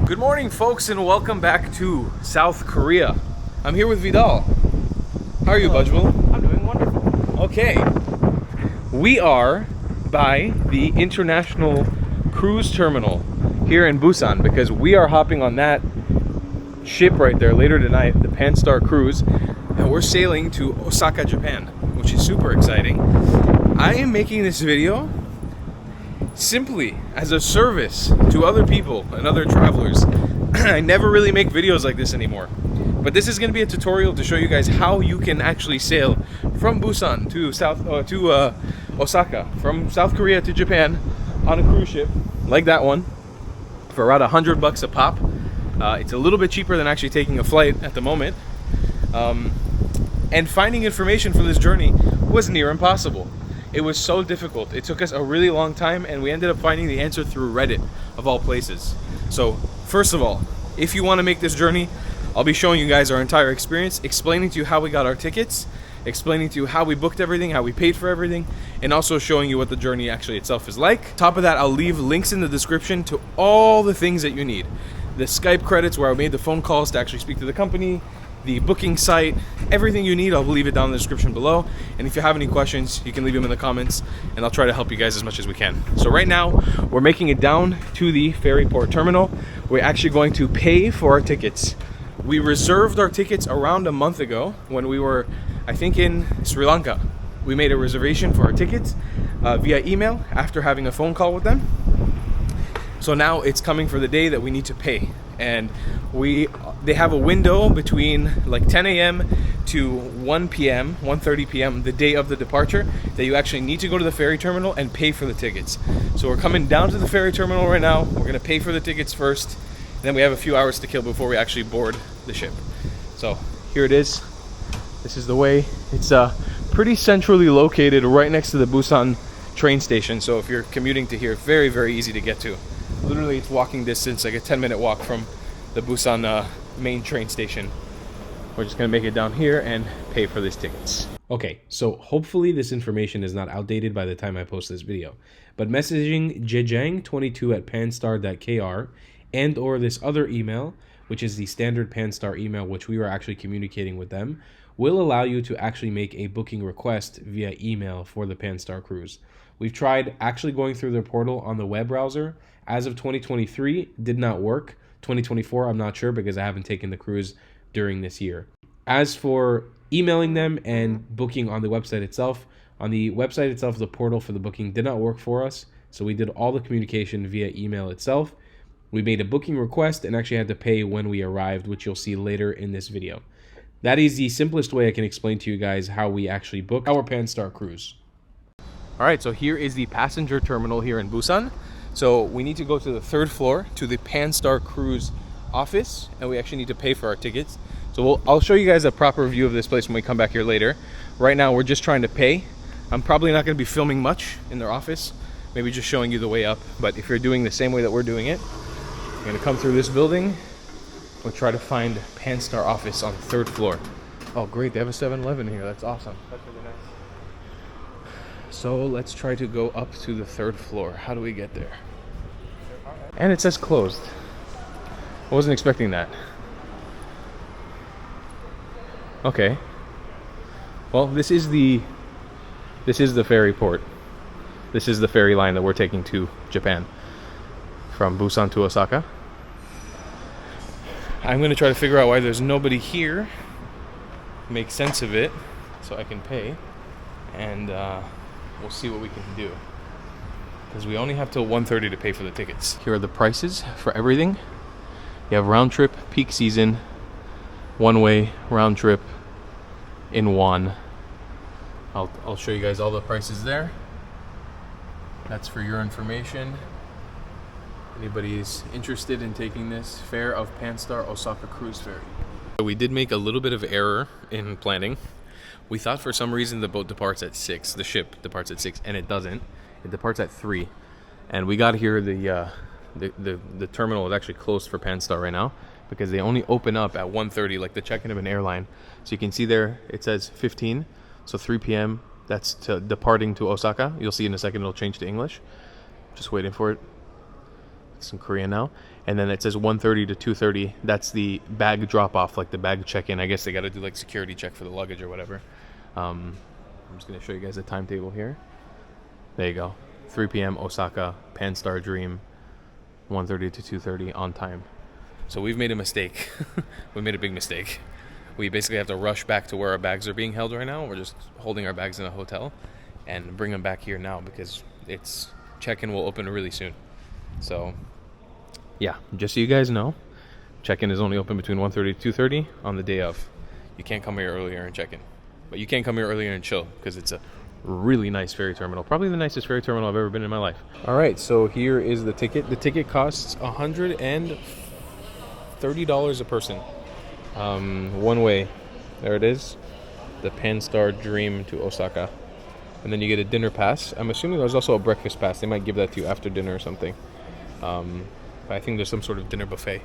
Good morning, folks, and welcome back to South Korea. I'm here with Vidal. How are you, Bujwal? I'm doing wonderful. Okay. We are by the International Cruise Terminal here in Busan because we are hopping on that ship right there later tonight, the Panstar cruise, and we're sailing to Osaka, Japan, which is super exciting. I am making this video simply as a service to other people and other travelers. I never really make videos like this anymore, but this is going to be a tutorial to show you guys how you can actually sail from Busan to Osaka, from South Korea to Japan on a cruise ship like that one for around $100 a pop. It's a little bit cheaper than actually taking a flight at the moment, and finding information for this journey was near impossible. It was so difficult. It took us a really long time, and we ended up finding the answer through Reddit, of all places. So, first of all, if you want to make this journey, I'll be showing you guys our entire experience, explaining to you how we got our tickets, explaining to you how we booked everything, how we paid for everything, and also showing you what the journey actually itself is like. Top of that, I'll leave links in the description to all the things that you need. The Skype credits where I made the phone calls to actually speak to the company, the booking site, everything you need, I'll leave it down in the description below. And if you have any questions, you can leave them in the comments, and I'll try to help you guys as much as we can. So right now, we're making it down to the ferry port terminal. We're actually going to pay for our tickets. We reserved our tickets around a month ago when we were, I think, in Sri Lanka. We made a reservation for our tickets via email after having a phone call with them. So now it's coming for the day that we need to pay, and they have a window between like 10 a.m. to 1 p.m., 1:30 p.m. the day of the departure that you actually need to go to the ferry terminal and pay for the tickets. So we're coming down to the ferry terminal right now. We're gonna pay for the tickets first, and then we have a few hours to kill before we actually board the ship. So here it is. This is the way. It's pretty centrally located right next to the Busan train station. So if you're commuting to here, very, very easy to get to. Literally, it's walking distance, like a 10-minute walk from the Busan main train station. We're just gonna make it down here and pay for these tickets. Okay, so hopefully this information is not outdated by the time I post this video, but messaging jejang22@panstar.kr and or this other email, which is the standard Panstar email, which we were actually communicating with them, will allow you to actually make a booking request via email for the Panstar cruise. We've tried actually going through their portal on the web browser. As of 2023, did not work. 2024, I'm not sure because I haven't taken the cruise during this year. As for emailing them and booking on the website itself, the portal for the booking did not work for us. So we did all the communication via email itself. We made a booking request and actually had to pay when we arrived, which you'll see later in this video. That is the simplest way I can explain to you guys how we actually book our Panstar cruise. All right, so here is the passenger terminal here in Busan. So we need to go to the third floor to the Panstar cruise office, and we actually need to pay for our tickets. So I'll show you guys a proper view of this place when we come back here later. Right now, we're just trying to pay. I'm probably not going to be filming much in their office, maybe just showing you the way up. But if you're doing the same way that we're doing it, you're going to come through this building. We'll try to find Panstar office on the third floor. Oh, great, they have a 7-Eleven here. That's awesome. That's really nice. So let's try to go up to the third floor. How do we get there? And it says closed. I wasn't expecting that. Okay. Well, this is the ferry port. This is the ferry line that we're taking to Japan from Busan to Osaka. I'm going to try to figure out why there's nobody here. Make sense of it so I can pay, and we'll see what we can do, because we only have till 1:30 to pay for the tickets. Here are the prices for everything. You have round trip, peak season, one way, round trip in won. I'll show you guys all the prices there. That's for your information. Anybody is interested in taking this fare of Panstar Osaka Cruise Ferry. So we did make a little bit of error in planning. We thought for some reason the boat departs at 6, the ship departs at 6, and it doesn't. It departs at 3. And we got here, the terminal is actually closed for Panstar right now because they only open up at 1:30, like the check-in of an airline. So you can see there, it says 15, so 3 p.m. That's departing to Osaka. You'll see in a second it'll change to English. Just waiting for it. It's in Korean now. And then it says 1:30 to 2:30. That's the bag drop off, like the bag check-in. I guess they got to do like security check for the luggage or whatever. I'm just gonna show you guys the timetable here. There you go. 3 p.m. Osaka, Panstar Dream, 1:30 to 2:30 on time. So we've made a mistake. We made a big mistake. We basically have to rush back to where our bags are being held right now. We're just holding our bags in a hotel and bring them back here now because it's check-in will open really soon. So yeah, just so you guys know, check-in is only open between 1:30 to 2:30 on the day of. You can't come here earlier and check in. But you can come here earlier and chill because it's a really nice ferry terminal. Probably the nicest ferry terminal I've ever been in my life. All right, so here is the ticket. The ticket costs $130 a person. One way. There it is. The Panstar Dream to Osaka. And then you get a dinner pass. I'm assuming there's also a breakfast pass. They might give that to you after dinner or something. But I think there's some sort of dinner buffet.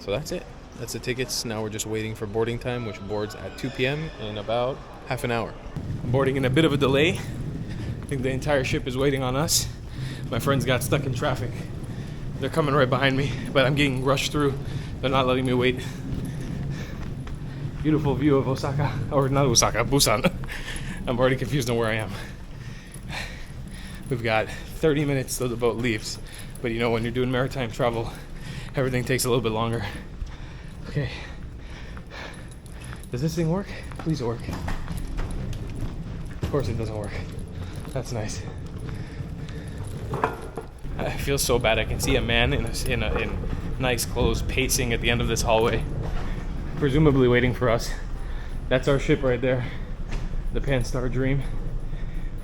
So that's it. That's the tickets. Now we're just waiting for boarding time, which boards at 2 p.m. in about half an hour. Boarding in a bit of a delay. I think the entire ship is waiting on us. My friends got stuck in traffic. They're coming right behind me, but I'm getting rushed through. They're not letting me wait. Beautiful view of Osaka, or not Osaka, Busan. I'm already confused on where I am. We've got 30 minutes till the boat leaves, but you know when you're doing maritime travel, everything takes a little bit longer. Okay. Does this thing work? Please work. Of course it doesn't work. That's nice. I feel so bad. I can see a man in nice clothes pacing at the end of this hallway, presumably waiting for us. That's our ship right there, the Panstar Dream.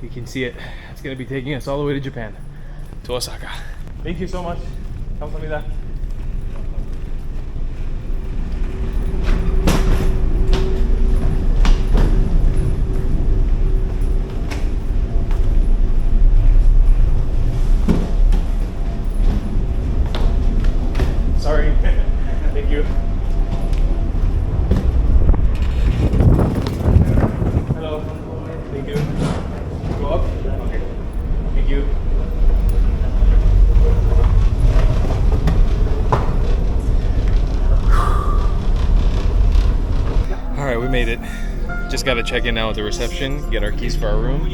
You can see it. It's going to be taking us all the way to Japan, to Osaka. Thank you so much. 감사합니다. Sorry. Thank you. Hello. Thank you. Go up? Okay. Thank you. Alright, we made it. Just gotta check in now at the reception, get our keys for our room.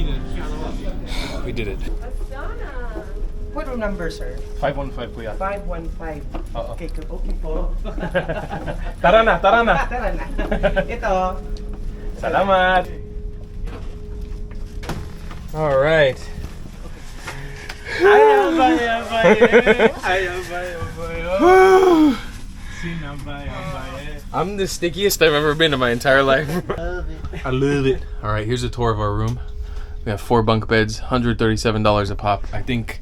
We did it. What room number, sir? 515 kuya. 515. Oo. Okay, okay po. Tara na, tara na. Tara na. Ito. Salamat. All right. I'm the stickiest I've ever been in my entire life. I love it. All right, here's a tour of our room. We have 4 bunk beds, $137 a pop. I think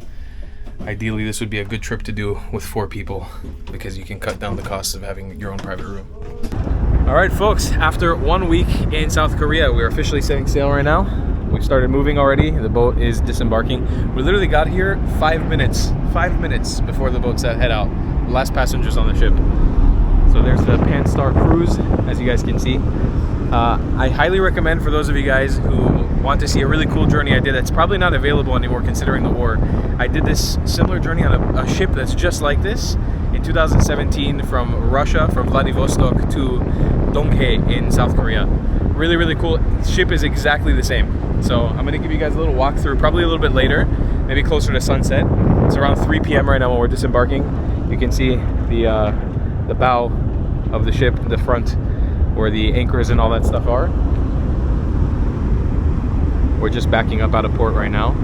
ideally this would be a good trip to do with 4 people because you can cut down the cost of having your own private room. All right, folks, after 1 week in South Korea, we're officially setting sail right now. We've started moving already. The boat is disembarking. We literally got here 5 minutes before the boat head out. The last passengers on the ship. So there's the Panstar cruise, as you guys can see. I highly recommend for those of you guys who want to see a really cool journey I did that's probably not available anymore considering the war. I did this similar journey on a ship that's just like this in 2017 from Russia, from Vladivostok to Donghae in South Korea. Really, really cool. Ship is exactly the same. So I'm gonna give you guys a little walkthrough, probably a little bit later, maybe closer to sunset. It's around 3 p.m. right now when we're disembarking. You can see the bow of the ship, the front, where the anchors and all that stuff are. We're just backing up out of port right now.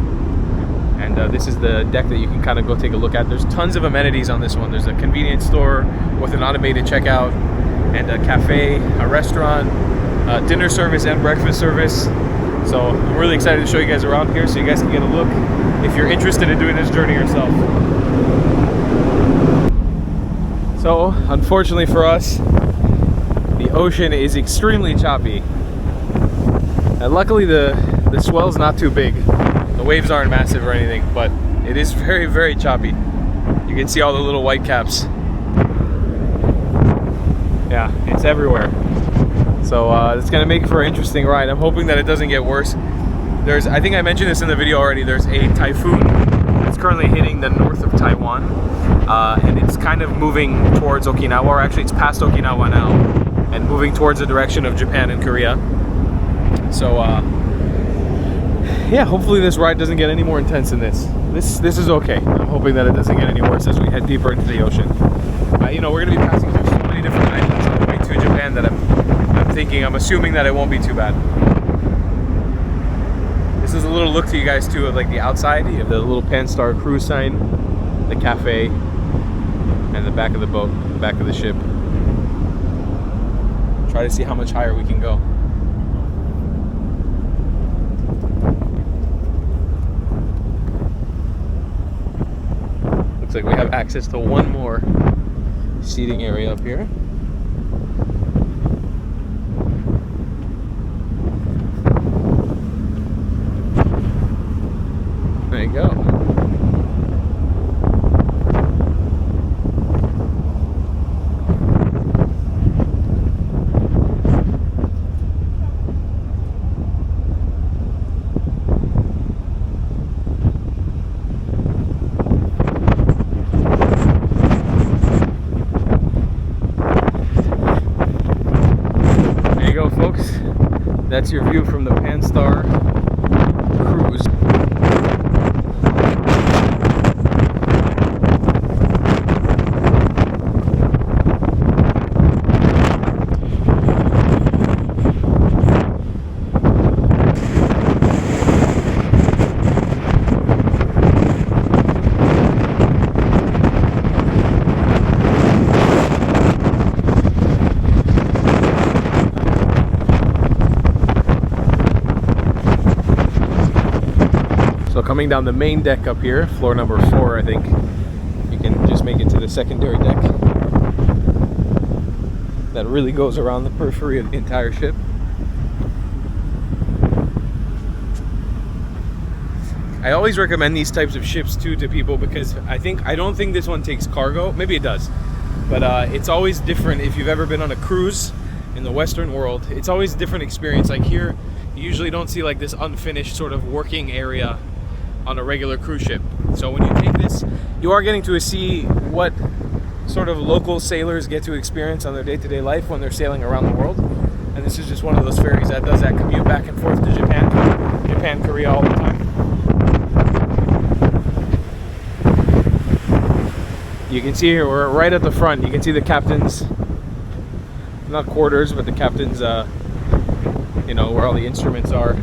And this is the deck that you can kind of go take a look at. There's tons of amenities on this one. There's a convenience store with an automated checkout, and a cafe, a restaurant, dinner service and breakfast service. So I'm really excited to show you guys around here so you guys can get a look if you're interested in doing this journey yourself. So unfortunately for us, the ocean is extremely choppy. And luckily the swell's not too big. The waves aren't massive or anything, but it is very, very choppy. You can see all the little white caps. Yeah, it's everywhere. So it's gonna make for an interesting ride. I'm hoping that it doesn't get worse. I think I mentioned this in the video already, there's a typhoon It's currently hitting the north of Taiwan, and it's kind of moving towards Okinawa, or actually it's past Okinawa now, and moving towards the direction of Japan and Korea. So yeah, hopefully this ride doesn't get any more intense than this. This is okay. I'm hoping that it doesn't get any worse as we head deeper into the ocean. You know, we're going to be passing through so many different islands on the way to Japan that I'm assuming that it won't be too bad. This is a little look to you guys too of like the outside. You have the little Panstar cruise sign, the cafe, and the back of the boat, the back of the ship. Try to see how much higher we can go. Looks like we have access to one more seating area up here. There you go. Folks, that's your view from the Panstar cruise. So coming down the main deck up here, floor number 4, I think, you can just make it to the secondary deck. That really goes around the periphery of the entire ship. I always recommend these types of ships too to people because I don't think this one takes cargo. Maybe it does, but it's always different if you've ever been on a cruise in the Western world. It's always a different experience. Like here, you usually don't see like this unfinished sort of working area on a regular cruise ship. So when you take this, you are getting to see what sort of local sailors get to experience on their day-to-day life when they're sailing around the world. And this is just one of those ferries that does that commute back and forth to Japan, Korea all the time. You can see here, we're right at the front. You can see the captain's, not quarters, but the captain's, you know, where all the instruments are.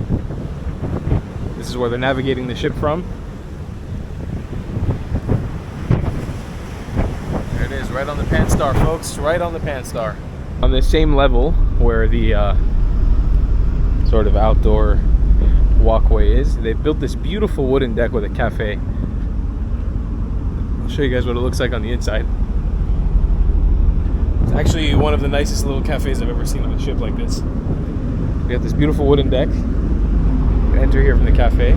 This is where they're navigating the ship from. There it is, right on the Panstar, folks, right on the Panstar. On the same level where the sort of outdoor walkway is, they've built this beautiful wooden deck with a cafe. I'll show you guys what it looks like on the inside. It's actually one of the nicest little cafes I've ever seen on a ship like this. We have this beautiful wooden deck. Enter here from the cafe.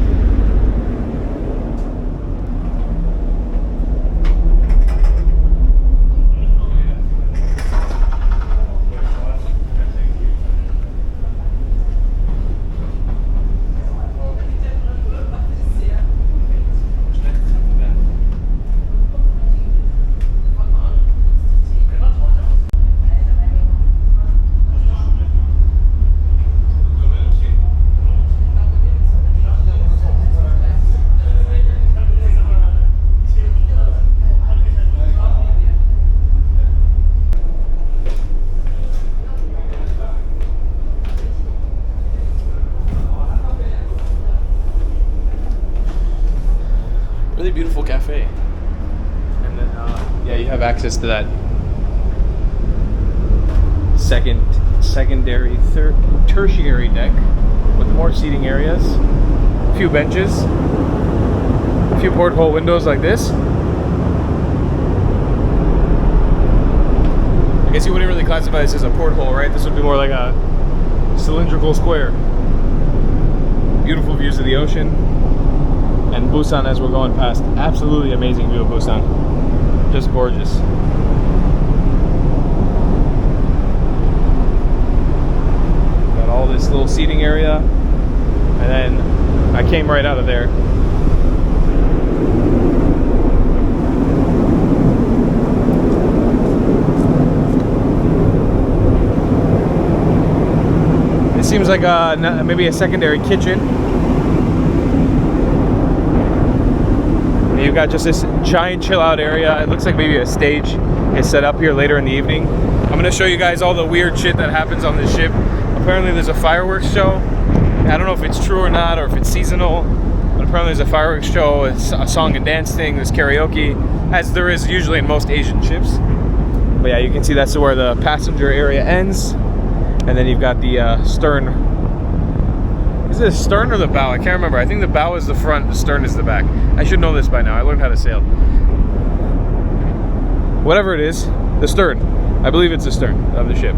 Really beautiful cafe. And then yeah, you have access to that tertiary deck with more seating areas, a few benches, a few porthole windows like this. I guess you wouldn't really classify this as a porthole, right? This would be more like a cylindrical square. Beautiful views of the ocean. And Busan as we're going past. Absolutely amazing view of Busan. Just gorgeous. Got all this little seating area. And then I came right out of there. seems like maybe a secondary kitchen. And you've got just this giant chill out area. It looks like maybe a stage is set up here later in the evening. I'm gonna show you guys all the weird shit that happens on this ship. Apparently there's a fireworks show. I don't know if it's true or not, or if it's seasonal, but apparently there's a fireworks show. It's a song and dance thing. There's karaoke, as there is usually in most Asian ships. But yeah, you can see that's where the passenger area ends. And then you've got the stern. Is it the stern or the bow? I can't remember. I think the bow is the front, the stern is the back. I should know this by now. I learned how to sail. Whatever it is, the stern. I believe it's the stern of the ship.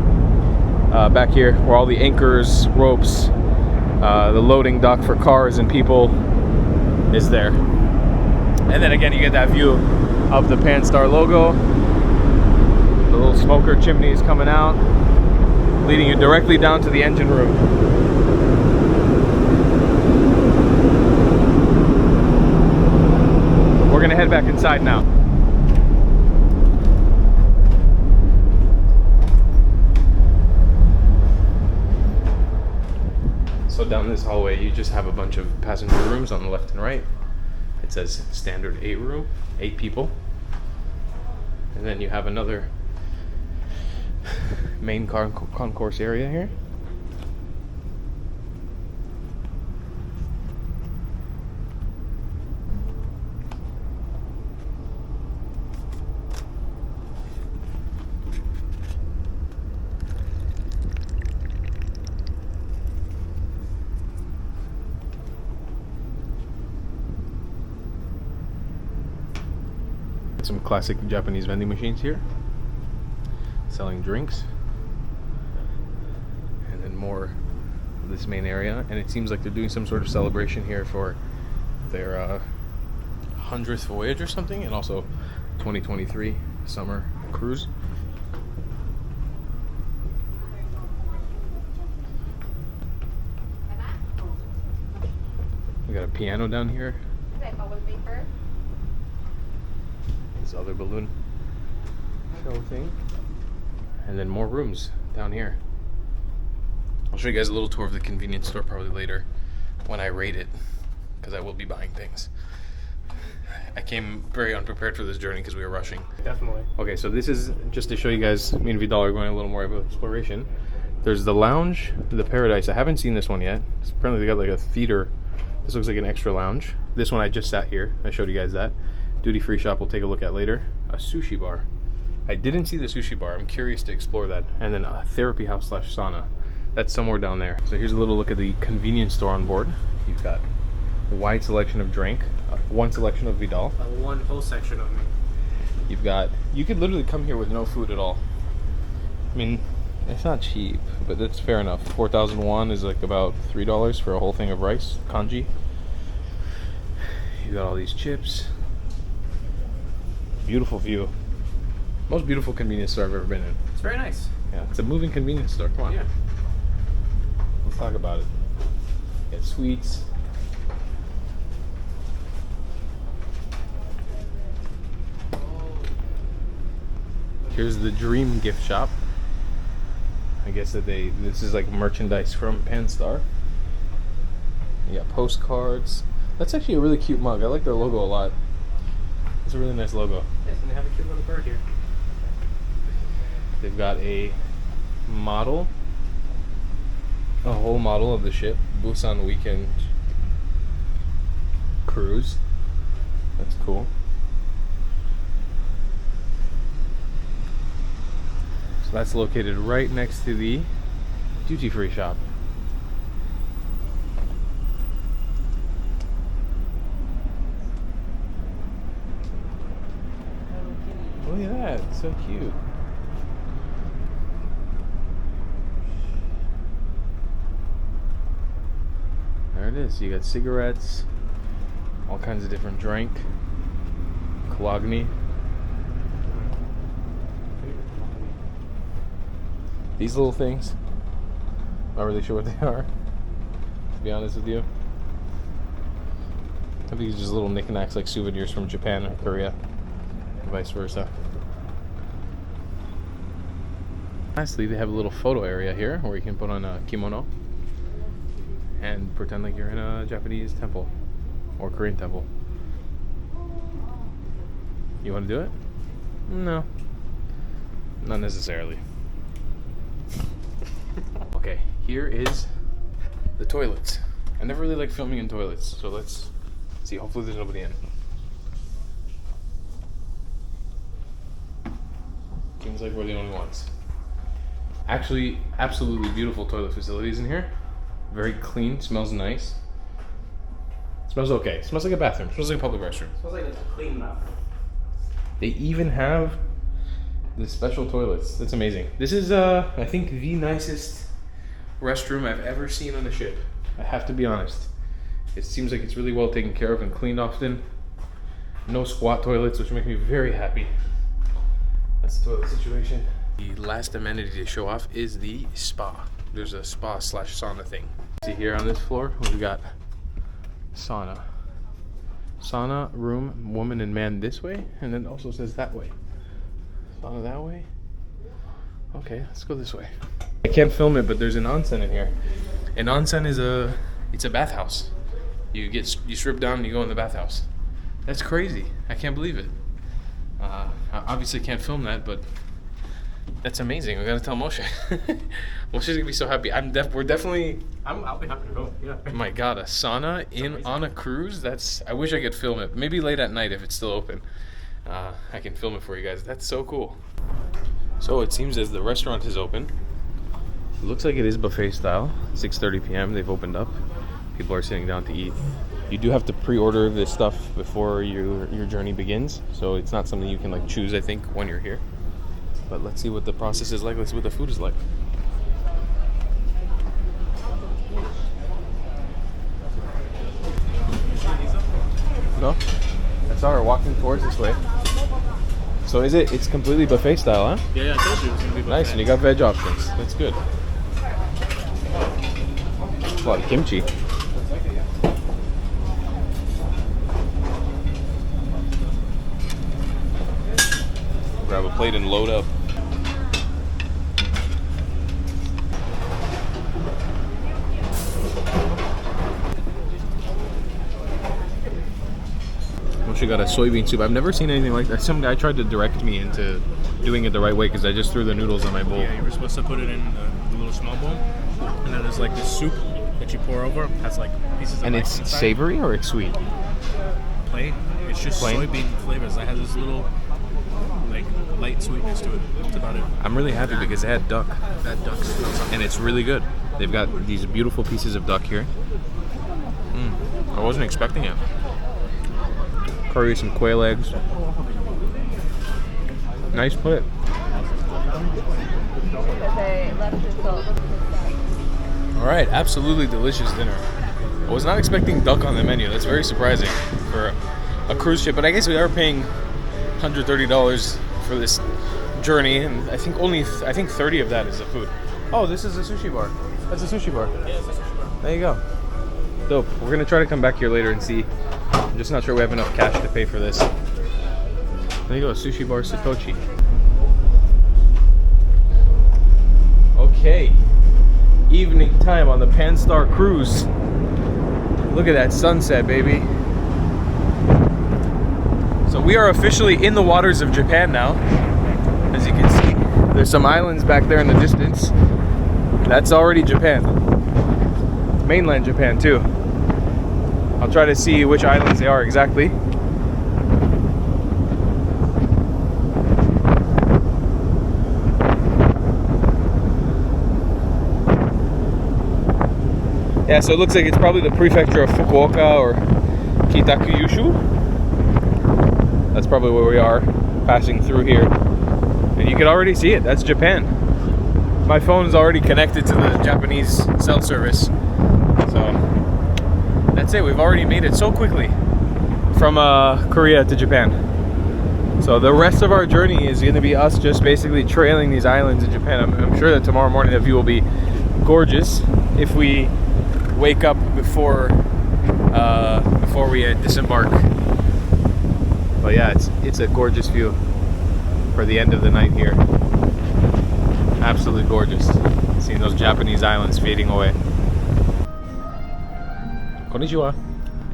Back here, where all the anchors, ropes, the loading dock for cars and people is there. And then again, you get that view of the Panstar logo. The little smoker chimney is coming out, leading you directly down to the engine room. We're gonna head back inside now. So down this hallway, you just have a bunch of passenger rooms on the left and right. It says standard 8 room, 8 people. And then you have another main concourse area here. Some classic Japanese vending machines here, selling drinks. And then more of this main area, and it seems like they're doing some sort of celebration here for their 100th voyage or something, and also 2023 summer cruise. We got a piano down here. This other balloon show thing, and then more rooms down here. I'll show you guys a little tour of the convenience store probably later when I rate it, because I will be buying things. I came very unprepared for this journey because we were rushing. Definitely. Okay, so this is just to show you guys, me and Vidal are going a little more of an exploration. There's the lounge, the Paradise. I haven't seen this one yet. Apparently they got like a theater. This looks like an extra lounge. This one I just sat here. I showed you guys that. Duty free shop we'll take a look at later. A sushi bar. I didn't see the sushi bar. I'm curious to explore that. And then a therapy house / sauna. That's somewhere down there. So here's a little look at the convenience store on board. You've got a wide selection of drink, one selection of Vidal. One whole section of me. You've got, you could literally come here with no food at all. I mean, it's not cheap, but that's fair enough. 4,001 is like about $3 for a whole thing of rice, kanji. You got all these chips. Beautiful view. Most beautiful convenience store I've ever been in. It's very nice. Yeah, it's a moving convenience store. Come on. Yeah. Let's talk about it. Got sweets. Here's the Dream gift shop. I guess that this is like merchandise from Panstar. You got postcards. That's actually a really cute mug. I like their logo a lot. It's a really nice logo. Yes, and they have a cute little bird here. They've got a model, a whole model of the ship, Busan weekend cruise. That's cool. So that's located right next to the duty-free shop. Look at that, it's so cute. There it is. You got cigarettes, all kinds of different drink, Cologne. These little things, not really sure what they are, to be honest with you. I think these are just little knickknacks like souvenirs from Japan or Korea, and vice versa. Lastly, they have a little photo area here where you can put on a kimono. and pretend like you're in a Japanese temple or Korean temple. You want to do it? No. Not necessarily. Okay, here is the toilets. I never really like filming in toilets, so let's see. Hopefully there's nobody in. Seems like we're the only ones. Actually, absolutely beautiful toilet facilities in here. Very clean, smells nice. Smells okay. Smells like a bathroom. Smells like a public restroom. Smells like it's a clean mouth. They even have the special toilets. That's amazing. This is, I think, the nicest restroom I've ever seen on a ship. I have to be honest. It seems like it's really well taken care of and cleaned often. No squat toilets, which make me very happy. That's the toilet situation. The last amenity to show off is the spa. There's a spa / sauna thing. See here on this floor, we've got sauna. Sauna, room, woman and man this way, and then it also says that way. Sauna that way. Okay, let's go this way. I can't film it, but there's an onsen in here. An onsen is it's a bathhouse. You strip down and you go in the bathhouse. That's crazy. I can't believe it. I obviously can't film that, but that's amazing. We gotta tell Moshe. Moshe's gonna be so happy. I'll be happy to go. Yeah. Oh my god, a sauna on a cruise? I wish I could film it. Maybe late at night if it's still open. I can film it for you guys. That's so cool. So it seems as the restaurant is open. It looks like it is buffet style. 6:30 p.m. They've opened up. People are sitting down to eat. You do have to pre-order this stuff before your journey begins. So it's not something you can like choose, I think, when you're here. But let's see what the process is like. Let's see what the food is like. No? I saw her walking towards this way. So it's completely buffet style, huh? Yeah, I told you it was gonna be buffet. Nice, and you got veg options. That's good. A lot of kimchi. Grab a plate and load up. She got a soybean soup. I've never seen anything like that. Some guy tried to direct me into doing it the right way because I just threw the noodles in my bowl. Yeah, you were supposed to put it in the little small bowl, and then there's like this soup that you pour over. Has like pieces of And rice it's inside. savory or it's sweet? Plain. It's just Plain? soybean flavors. It has this little like light sweetness to it. That's about it. I'm really happy because they had duck. That duck smells. And it's really good. They've got these beautiful pieces of duck here. I wasn't expecting it. Curry, some quail eggs. Nice plate. Alright, absolutely delicious dinner. I was not expecting duck on the menu. That's very surprising for a cruise ship. But I guess we are paying $130 for this journey. And I think 30 of that is the food. Oh, this is a sushi bar. That's a sushi bar. Yeah, it's a sushi bar. There you go. Dope. We're going to try to come back here later and see. I'm just not sure we have enough cash to pay for this. There you go, Sushi Bar Satoshi. Okay. Evening time on the Panstar cruise. Look at that sunset, baby. So we are officially in the waters of Japan now. As you can see, there's some islands back there in the distance. That's already Japan. Mainland Japan too. I'll try to see which islands they are exactly. Yeah, so it looks like it's probably the prefecture of Fukuoka or Kitakyushu. That's probably where we are, passing through here. And you can already see it, that's Japan. My phone is already connected to the Japanese cell service. So that's it, we've already made it so quickly from Korea to Japan. So the rest of our journey is going to be us just basically trailing these islands in Japan. I'm sure that tomorrow morning the view will be gorgeous if we wake up before we disembark. But yeah, it's a gorgeous view for the end of the night here. Absolutely gorgeous. Seeing those Japanese islands fading away. Konnichiwa.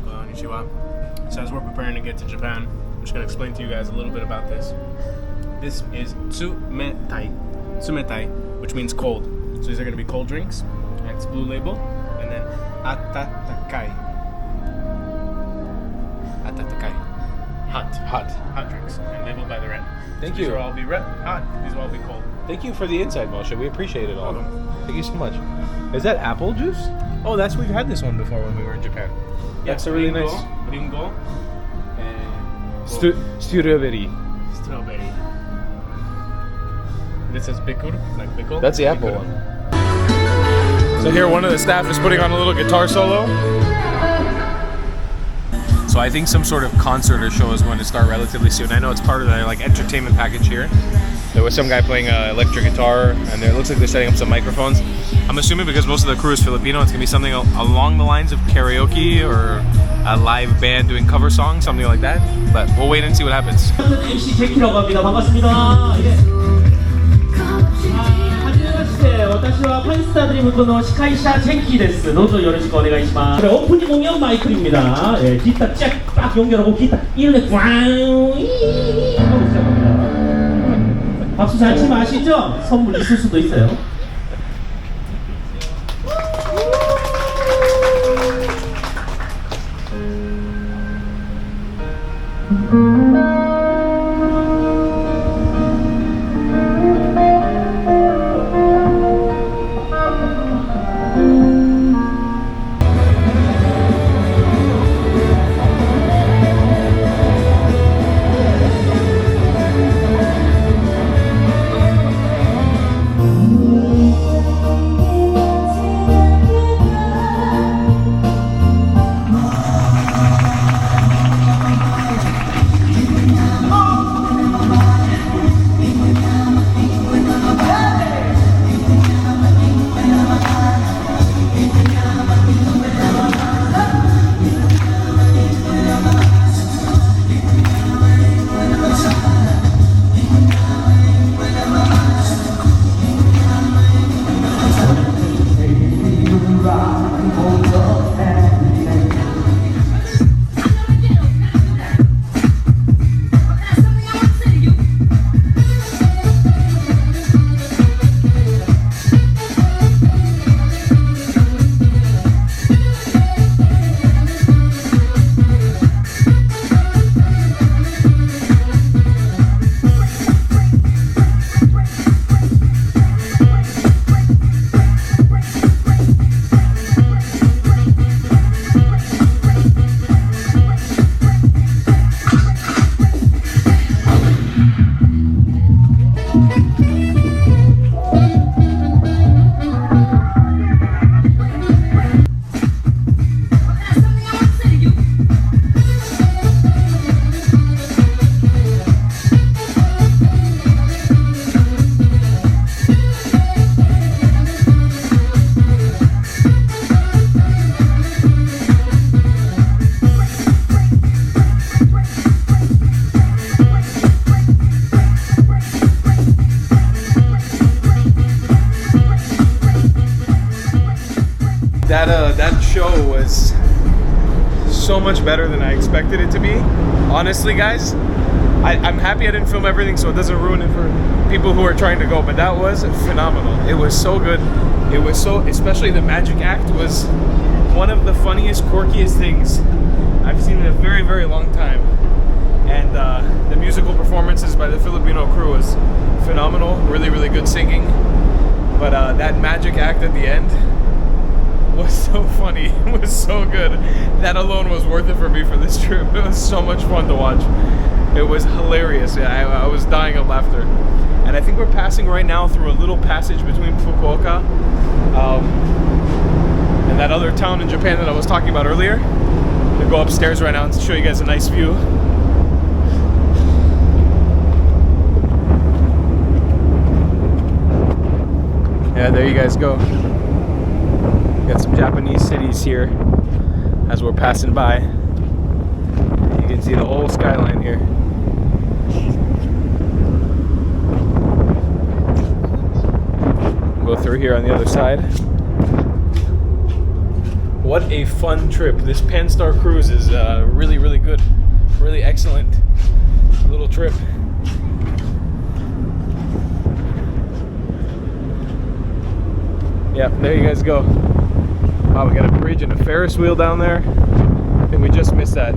Konnichiwa. So as we're preparing to get to Japan, I'm just going to explain to you guys a little bit about this. This is tsumetai. Tsumetai, which means cold. So these are going to be cold drinks, and it's blue label. And then atatakai. Atatakai. Hot drinks, and labeled by the red. Thank So you. These will all be red, hot. These will all be cold. Thank you for the insight, Moshe. We appreciate it all. Welcome. Thank you so much. Is that apple juice? Oh, we've had this one before when we were in Japan. That's a really nice. Ringo. And Strawberry. strawberry. This is bikur, like pickle. That's the apple Bikur. one. So here, one of the staff is putting on a little guitar solo. So I think some sort of concert or show is going to start relatively soon. I know it's part of the entertainment package here. There was some guy playing an electric guitar, and it looks like they're setting up some microphones. I'm assuming because most of the crew is Filipino, it's gonna be something along the lines of karaoke or a live band doing cover songs, something like that. But we'll wait and see what happens. MC 제키라고 합니다. 반갑습니다. 예. はじめまして、私はパンスタードリームの司会者チェンキーです。どうぞよろしくお願いします。오프닝 공연 마이클입니다. 예, 기타 쫙 연결하고 기타 1회 꽝 하고 시작합니다. 박수 잘 치면 아시죠? 선물 있을 수도 있어요. That show was so much better than I expected it to be. Honestly, guys, I'm happy I didn't film everything so it doesn't ruin it for people who are trying to go, but that was phenomenal. It was so good. It was so, especially the magic act was one of the funniest, quirkiest things I've seen in a very, very long time. And the musical performances by the Filipino crew was phenomenal. Really, really good singing. But that magic act at the end was so funny. It was so good. That alone was worth it for me for this trip. It was so much fun to watch. It was hilarious. I was dying of laughter. And I think we're passing right now through a little passage between Fukuoka and that other town in Japan that I was talking about earlier. I'm gonna go upstairs right now and show you guys a nice view. Yeah, there you guys go. Got some Japanese cities here as we're passing by. You can see the whole skyline here. We'll go through here on the other side. What a fun trip. This Panstar cruise is really, really good. Really excellent little trip. Yeah, there you guys go. Wow, we got a bridge and a Ferris wheel down there. I think we just missed that.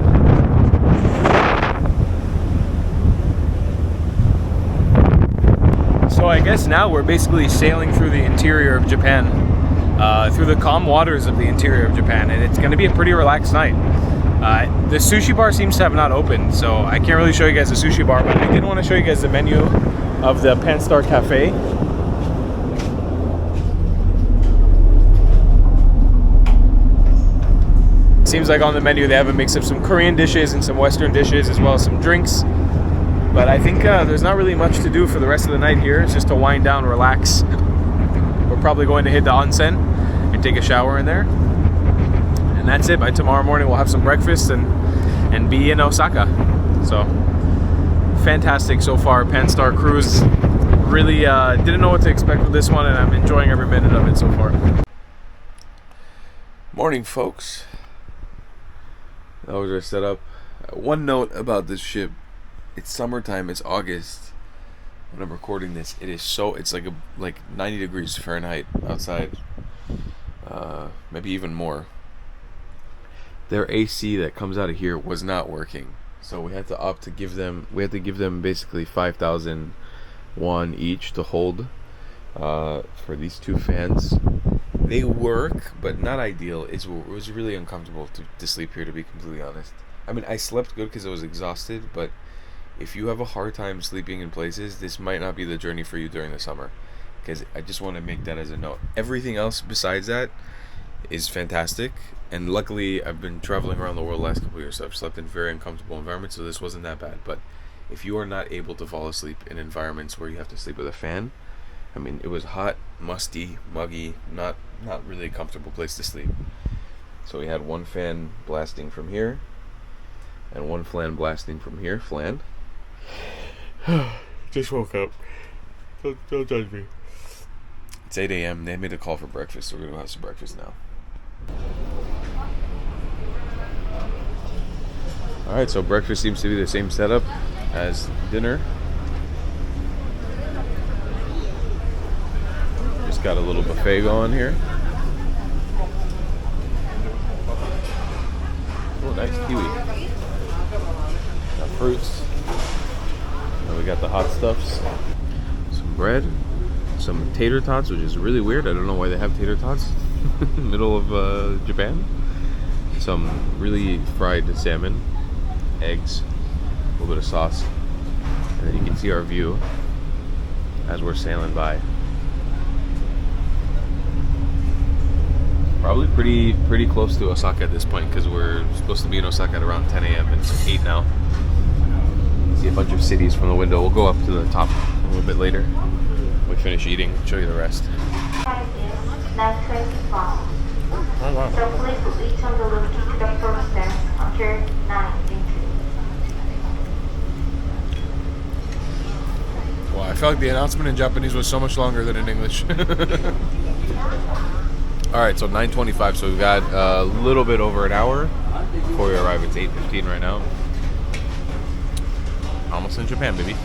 So I guess now we're basically sailing through the interior of Japan, through the calm waters of the interior of Japan, and it's going to be a pretty relaxed night. The sushi bar seems to have not opened, so I can't really show you guys the sushi bar, but I did want to show you guys the menu of the Panstar Cafe. Seems like on the menu they have a mix of some Korean dishes and some Western dishes, as well as some drinks. But I think there's not really much to do for the rest of the night here. It's just to wind down, relax. We're probably going to hit the onsen and take a shower in there. And that's it. By tomorrow morning we'll have some breakfast and be in Osaka. So, fantastic so far. Panstar cruise. Really didn't know what to expect with this one, and I'm enjoying every minute of it so far. Morning, folks. That was our setup. One note about this ship. It's summertime, it's August when I'm recording this. It's like 90 degrees Fahrenheit outside, maybe even more. Their AC that comes out of here was not working, so we had to opt to give them basically 5,000 won each to hold for these two fans. They work, but not ideal. It was really uncomfortable to sleep here, to be completely honest. I mean, I slept good because I was exhausted, but if you have a hard time sleeping in places, this might not be the journey for you during the summer, because I just want to make that as a note. Everything else besides that is fantastic, and luckily I've been traveling around the world the last couple of years, so I've slept in very uncomfortable environments, so this wasn't that bad. But if you are not able to fall asleep in environments where you have to sleep with a fan, I mean, it was hot, musty, muggy, not really a comfortable place to sleep. So we had one fan blasting from here and one fan blasting from here. Flan. Just woke up. Don't judge me. It's 8 a.m. They made a call for breakfast, so we're gonna have some breakfast now. Alright, so breakfast seems to be the same setup as dinner. Just got a little buffet going here. Oh, nice kiwi. Got fruits. And we got the hot stuffs. Some bread. Some tater tots, which is really weird. I don't know why they have tater tots in the middle of Japan. Some really fried salmon. Eggs. A little bit of sauce. And then you can see our view as we're sailing by. Probably pretty close to Osaka at this point, because we're supposed to be in Osaka at around 10 a.m. It's 8 now. See a bunch of cities from the window. We'll go up to the top a little bit later. We finish eating, show you the rest. Oh, wow. So please return the look to the first desk after 9. Thank you. Wow, I felt like the announcement in Japanese was so much longer than in English. Alright, so 9:25, so we've got a little bit over an hour before we arrive. It's 8:15 right now. Almost in Japan, baby.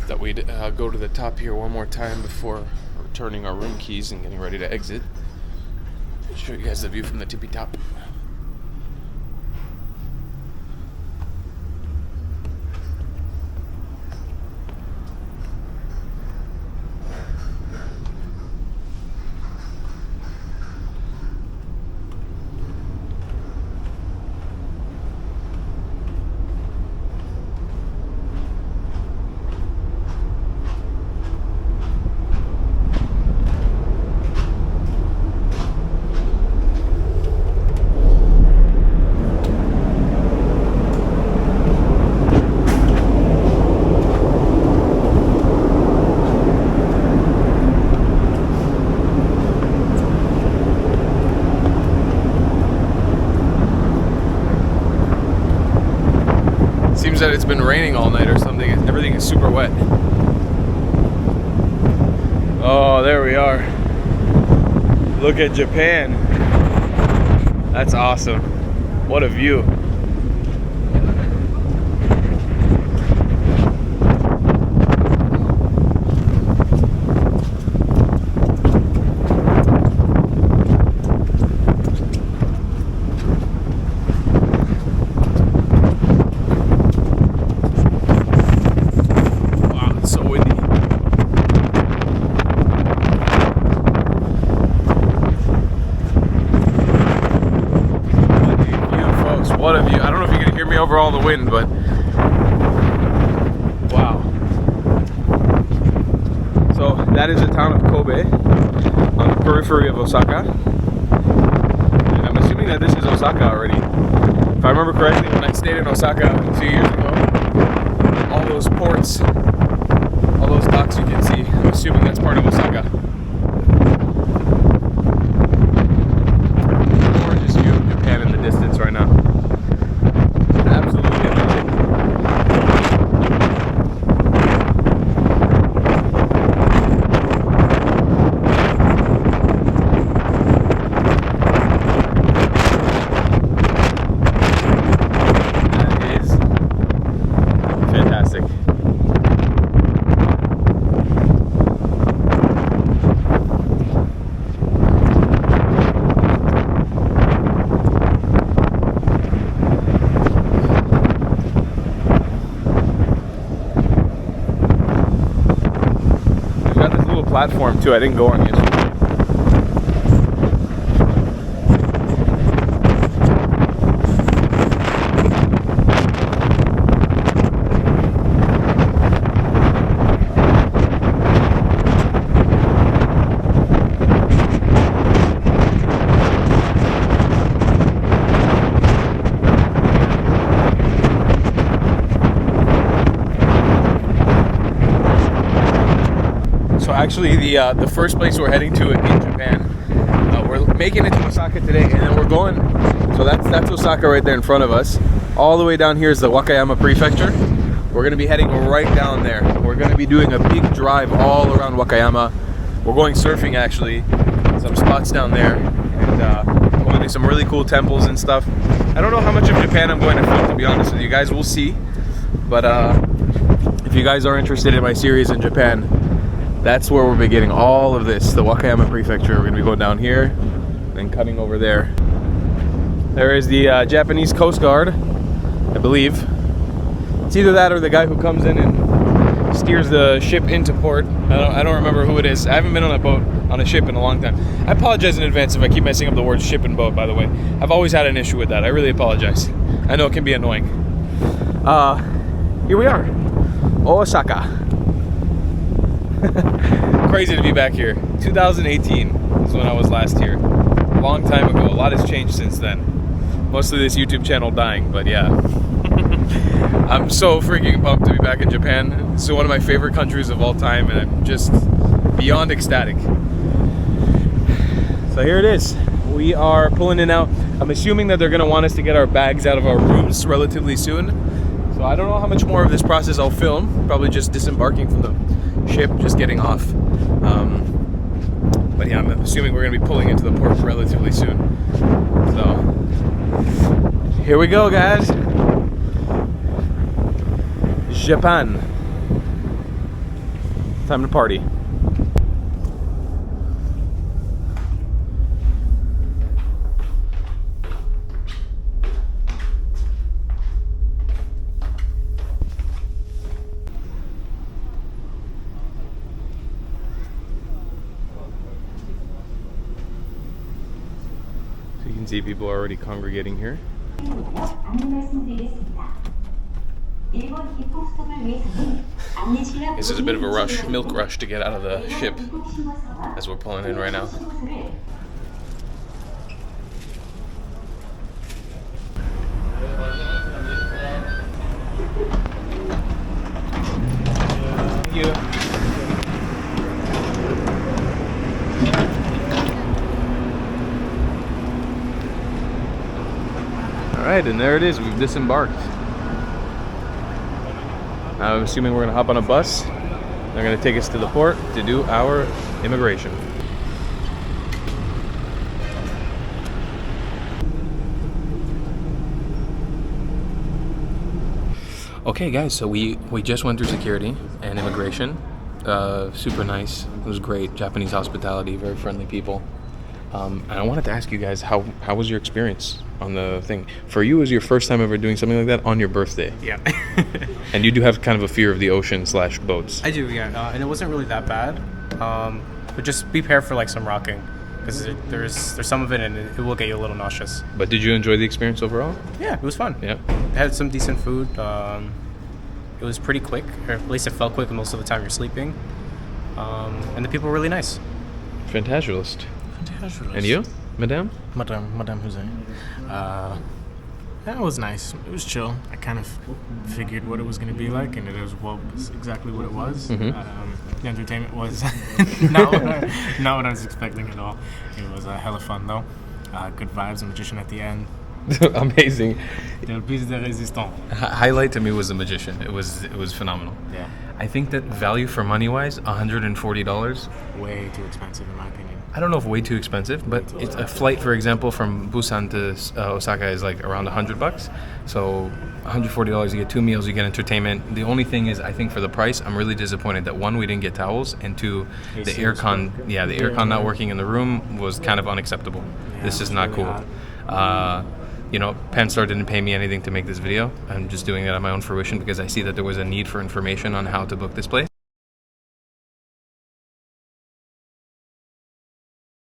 Thought we'd go to the top here one more time before returning our room keys and getting ready to exit. Show you guys the view from the tippy top. That it's been raining all night or something. Everything is super wet. Oh, there we are. Look at Japan. That's awesome. What a view. What a view. I don't know if you can hear me over all the wind, but wow. So that is the town of Kobe on the periphery of Osaka. And I'm assuming that this is Osaka already. If I remember correctly, when I stayed in Osaka a few years ago, all those ports, all those docks you can see, I'm assuming that's part of Osaka. Gorgeous view of Japan in the distance right now. Platform too. I didn't go on yesterday. Actually, the first place we're heading to in Japan, we're making it to Osaka today, and then we're going. So that's Osaka right there in front of us. All the way down here is the Wakayama Prefecture. We're going to be heading right down there. We're going to be doing a big drive all around Wakayama. We're going surfing actually, some spots down there, and going to some really cool temples and stuff. I don't know how much of Japan I'm going to film, to be honest with you guys. We'll see. But if you guys are interested in my series in Japan, that's where we'll be getting all of this, the Wakayama Prefecture. We're going to be going down here, then cutting over there. There is the Japanese Coast Guard, I believe. It's either that or the guy who comes in and steers the ship into port. I don't remember who it is. I haven't been on a boat, on a ship in a long time. I apologize in advance if I keep messing up the words ship and boat, by the way. I've always had an issue with that. I really apologize. I know it can be annoying. Here we are, Osaka. Crazy to be back here. 2018 is when I was last here. A long time ago. A lot has changed since then. Mostly this YouTube channel dying, but yeah. I'm so freaking pumped to be back in Japan. It's one of my favorite countries of all time, and I'm just beyond ecstatic. So here it is. We are pulling in now. I'm assuming that they're going to want us to get our bags out of our rooms relatively soon. So I don't know how much more of this process I'll film. Probably just disembarking from the ship, just getting off. But yeah, I'm assuming we're gonna be pulling into the port relatively soon. So here we go, guys. Japan. Time to party. You can see people are already congregating here. This is a bit of a rush, milk rush to get out of the ship as we're pulling in right now. Thank you. Alright, and there it is. We've disembarked. I'm assuming we're going to hop on a bus. They're going to take us to the port to do our immigration. Okay, guys, so we just went through security and immigration. Super nice. It was great. Japanese hospitality, very friendly people. And I wanted to ask you guys, how was your experience on the thing? For you, it was your first time ever doing something like that on your birthday. Yeah. And you do have kind of a fear of the ocean / boats. I do, yeah. And it wasn't really that bad. But just be prepared for like some rocking, because there's some of it and it will get you a little nauseous. But did you enjoy the experience overall? Yeah, it was fun. Yeah. It had some decent food. It was pretty quick, or at least it felt quick most of the time you're sleeping. And the people were really nice. Fantabulous. And you, Madame? Madame Jose. That was nice. It was chill. I kind of figured what it was going to be like, and it was exactly what it was. The entertainment was not what I was expecting at all. It was hella fun though. Good vibes. A magician at the end. Amazing. Del piece de résistance. Highlight to me was the magician. It was phenomenal. Yeah. I think that value for money wise, $140. Way too expensive in my opinion. I don't know if way too expensive, but it's a flight, for example, from Busan to Osaka is like around $100. So $140, you get 2 meals, you get entertainment. The only thing is, I think for the price, I'm really disappointed that one, we didn't get towels, and two, the aircon, the aircon not working in the room was kind of unacceptable. Yeah, This is not really cool. hot. You know, Panstar didn't pay me anything to make this video. I'm just doing it on my own fruition because I see that there was a need for information on how to book this place.